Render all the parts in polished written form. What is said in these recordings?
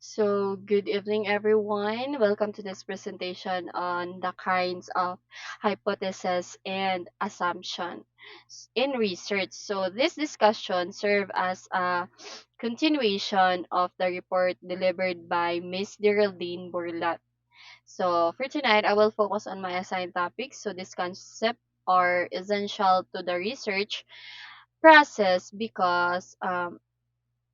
So, good evening, everyone. Welcome to this presentation on the kinds of hypothesis and assumption in research. So, this discussion serves as a continuation of the report delivered by Miss Geraldine Burlat. So, for tonight, I will focus on my assigned topics. So, this concept are essential to the research process because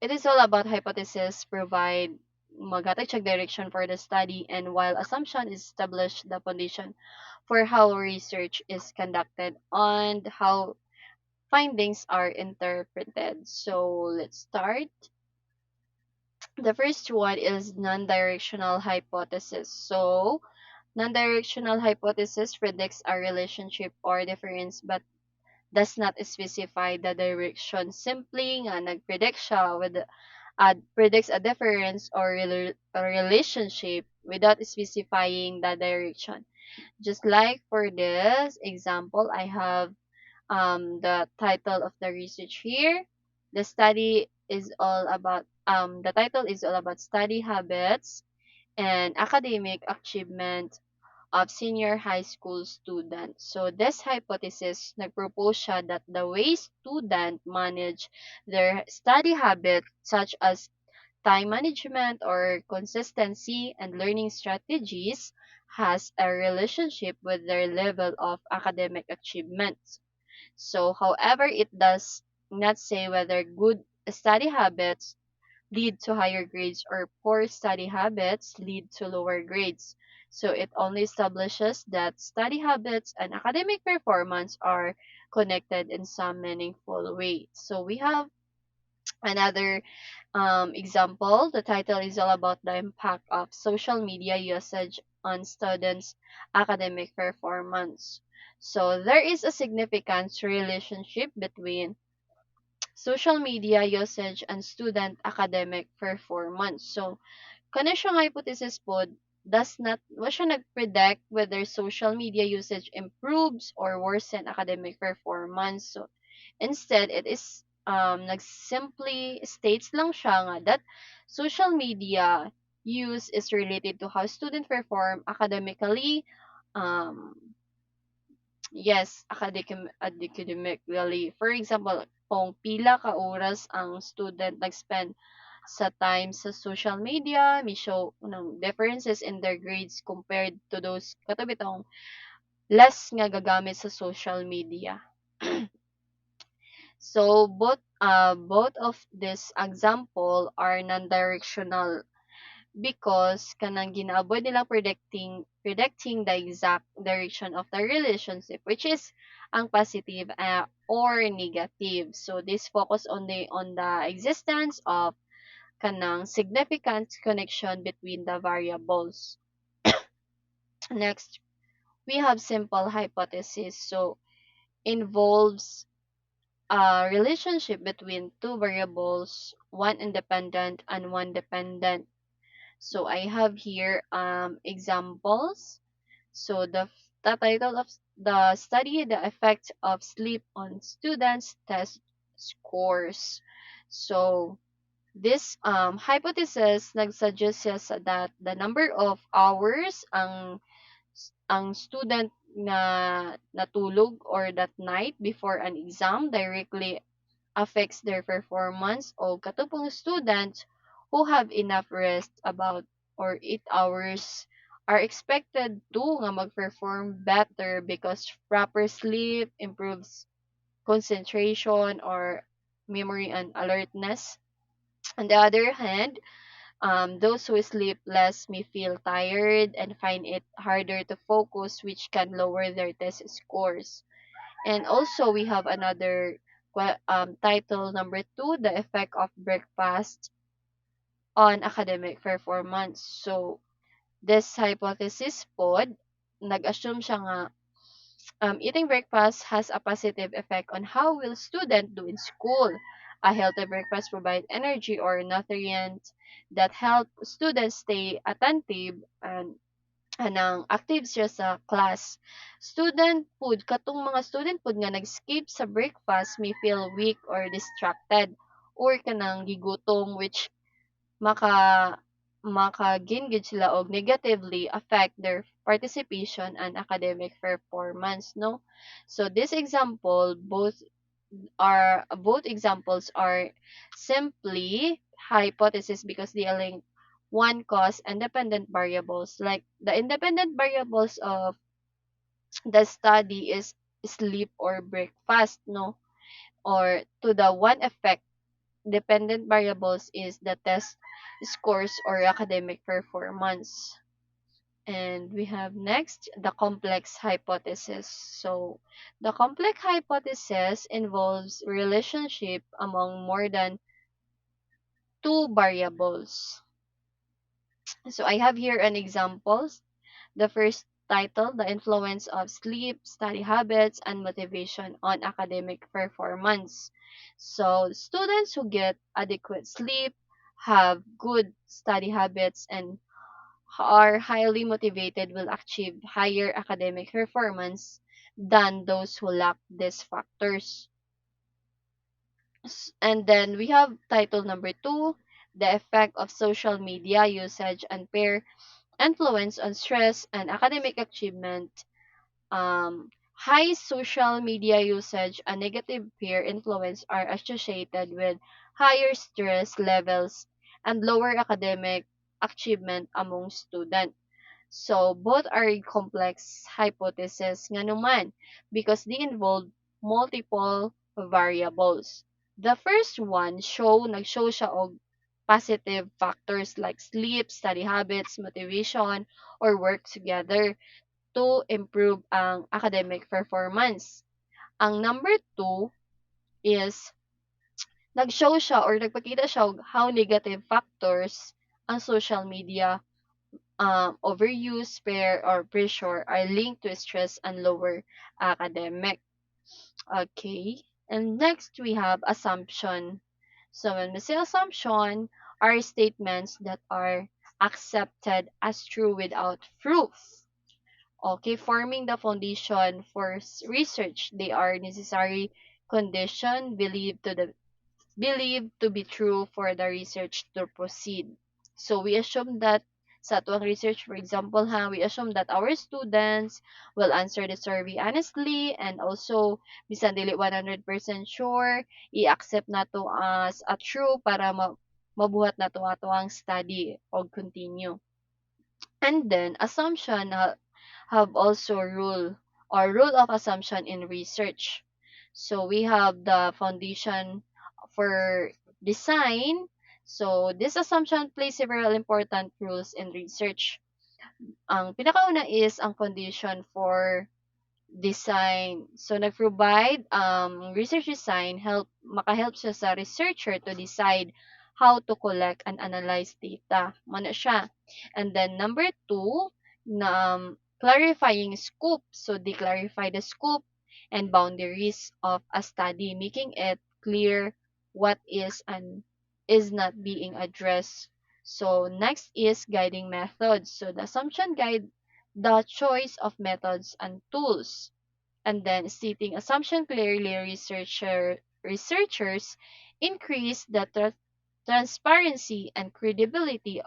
it is all about hypothesis provide maghatag direction for the study, and while assumption is establish the foundation for how research is conducted and how findings are interpreted. So let's start. The first one is non-directional hypothesis. So non-directional hypothesis predicts a relationship or difference but does not specify the direction. Simply nga nagpredict siya with predicts a difference or a relationship without specifying the direction. Just like for this example, I have the title of the research here. The title is all about study habits and academic achievement of senior high school students. So this hypothesis nagpropose siya that the way student manage their study habits such as time management or consistency and learning strategies has a relationship with their level of academic achievements. So, however, it does not say whether good study habits lead to higher grades or poor study habits lead to lower grades. So, it only establishes that study habits and academic performance are connected in some meaningful way. So, we have another example. The title is all about the impact of social media usage on students' academic performance. So there is a significant relationship between social media usage and student academic performance. So, kana siyang hypothesis po, wa siya nag-predict whether social media usage improves or worsen academic performance. So, instead, it is nag-simply states lang siya nga that social media use is related to how student perform academically. Um, yes, academically. For example, kung pila ka oras ang student nag-spend sa time sa social media, may show ng differences in their grades compared to those katubitong less nga gagamit sa social media. So both of this example are non-directional because kanang ginaavoid nila predicting the exact direction of the relationship, which is ang positive or negative. So this focus on the existence of kanang significant connection between the variables. Next, we have simple hypothesis. So involves a relationship between two variables, one independent and one dependent. So I have here examples. So the title of the study, the effect of sleep on students' test scores. So this hypothesis nagsuggest siya that the number of hours ang student na natulog or that night before an exam directly affects their performance o katupong students who have enough rest about or 8 hours are expected to nga mag-perform better because proper sleep improves concentration or memory and alertness. On the other hand, those who sleep less may feel tired and find it harder to focus, which can lower their test scores. And also, we have another title number two, the effect of breakfast on academic performance. So, this hypothesis po, nag-assume siya nga eating breakfast has a positive effect on how will student do in school. A healthy breakfast provide energy or nutrients that help students stay attentive and anang active siya sa class. Katong mga student food nga nag-skip sa breakfast may feel weak or distracted or kanang gigutom which maka maka-gain gid sila og negatively affect their participation and academic performance, no? So this example, both examples are simply hypothesis because they are linked one cause independent variables. Like the independent variables of the study is sleep or breakfast, no? Or to the one effect dependent variables is the test scores or academic performance. And we have next the complex hypothesis. So the complex hypothesis involves relationship among more than two variables. So I have here an examples. The first title, the influence of sleep, study habits, and motivation on academic performance. So students who get adequate sleep, have good study habits, and are highly motivated will achieve higher academic performance than those who lack these factors. And then we have title number 2, the effect of social media usage and peer influence on stress and academic achievement. High social media usage and negative peer influence are associated with higher stress levels and lower academic achievement among students. So, both are complex hypotheses nga naman because they involve multiple variables. The first one, nag-show siya og positive factors like sleep, study habits, motivation, or work together to improve ang academic performance. Ang number two is nag-show siya or nagpakita siya og how negative factors ang social media, overuse, fear, or pressure are linked to stress and lower academic. Okay. And next we have assumption. So when we say assumption, are statements that are accepted as true without proof. Okay, forming the foundation for research. They are necessary condition believed to be true for the research to proceed. So we assume that sa atuang research, for example, we assume that our students will answer the survey honestly and also bisan dili 100% sure, i-accept nato as a true para mabuhat nato ato ang study o continue. And then assumption have also rule of assumption in research. So we have the foundation for design. So this assumption plays several important roles in research. Ang pinakauna is ang condition for design. So nag-provide research design makahelp siya sa researcher to decide how to collect and analyze data. Mo na siya. And then number two, na clarifying scope. So they clarify the scope and boundaries of a study, making it clear what is and is not being addressed. So next is guiding methods. So the assumption guide the choice of methods and tools. And then stating assumption clearly, researchers increase the transparency and credibility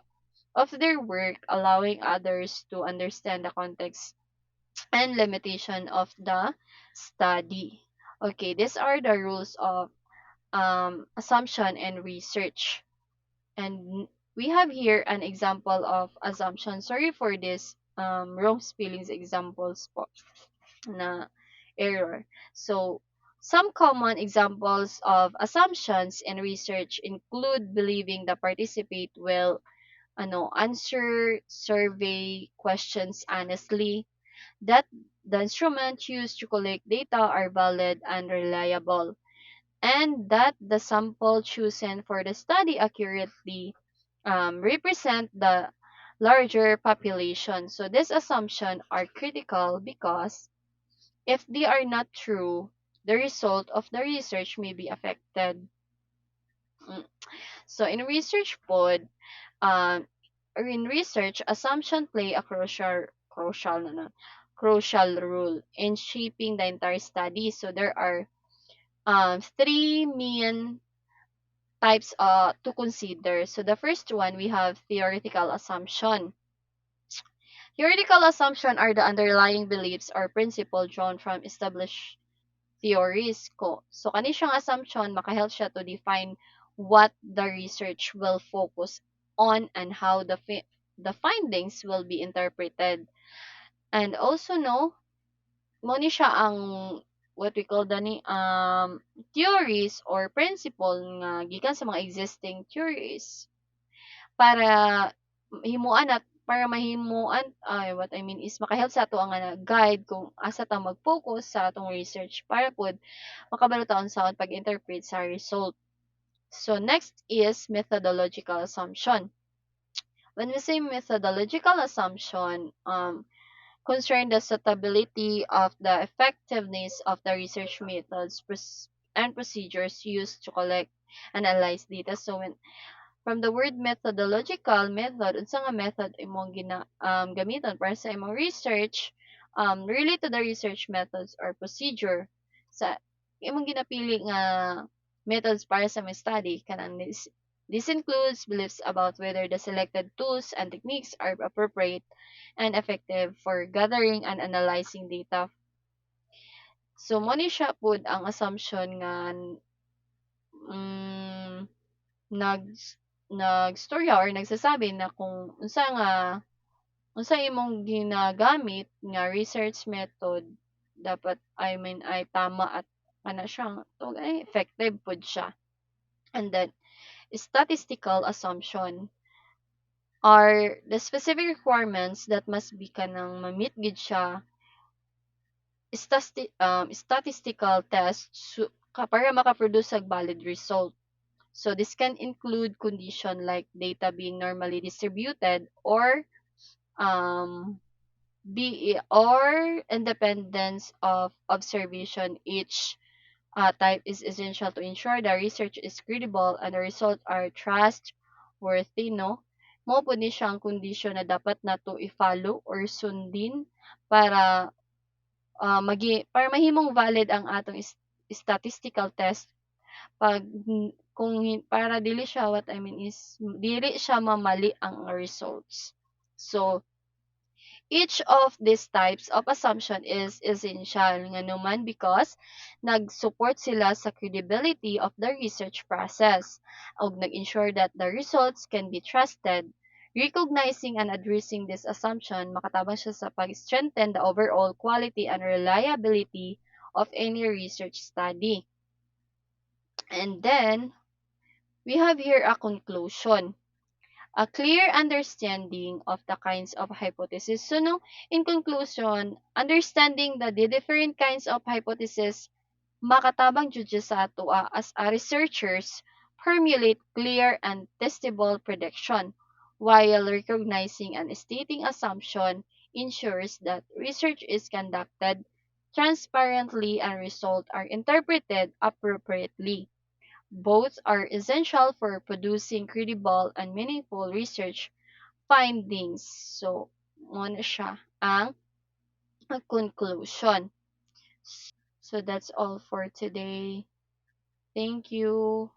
of their work, allowing others to understand the context and limitation of the study. Okay, these are the rules of assumption and research. And we have here an example of assumption. Sorry for this wrong spellings examples po na error. So, some common examples of assumptions in research include believing the participant will answer survey questions honestly, that the instruments used to collect data are valid and reliable, and that the sample chosen for the study accurately represent the larger population. So these assumptions are critical because if they are not true, the result of the research may be affected. Mm. So um, in research, assumption play a crucial role in shaping the entire study. So there are three main types to consider. So the first one, we have theoretical assumption. Theoretical assumption are the underlying beliefs or principle drawn from established theories ko. So kani siyang assumption, makahelp siya to define what the research will focus on and how the findings will be interpreted. And also no, mo ni siya ang what we call dani theories or principle nga gikan sa mga existing theories para himuan at para mahimuan ay what I mean is makahelp sa ato ang guide kung asa ta mag-focus sa atong research para pod makabalo taon sa pag-interpret sa result. So next is methodological assumption. When we say methodological assumption, concern the suitability of the effectiveness of the research methods and procedures used to collect and analyze data. So when from the word methodological, method, unsa nga method imong gamiton para sa imong research, relate to the research methods or procedure sa imong ginapili nga methods para sa mga study. This includes beliefs about whether the selected tools and techniques are appropriate and effective for gathering and analyzing data. So, mo ni siya pod ang assumption nga mm, nag nagstorya or nagsasabi na kung unsa imong ginagamit nga research method dapat I mean ay tama at ana siya tawag ay effective pud siya. And then statistical assumption are the specific requirements that must be kanang ma-meet gid siya statistical tests para makaproduce og valid result. So this can include condition like data being normally distributed um or independence of observation. Each type is essential to ensure the research is credible and the results are trustworthy, no? Mo po ni siyang condition na dapat nato i-follow or sundin para para mahimong valid ang atong statistical test pag para dili siya what I mean is dili siya mamali ang results. So each of these types of assumption is essential nga naman because nag-support sila sa credibility of the research process ug nag-ensure that the results can be trusted. Recognizing and addressing this assumption, makatabang siya sa pag-strengthen the overall quality and reliability of any research study. And then, we have here a conclusion. A clear understanding of the kinds of hypotheses. So, no, in conclusion, understanding the different kinds of hypotheses, makatabang jud siya sa ato as a researchers formulate clear and testable prediction, while recognizing and stating assumption ensures that research is conducted transparently and results are interpreted appropriately. Both are essential for producing credible and meaningful research findings. So, muna siya ang conclusion. So, that's all for today. Thank you.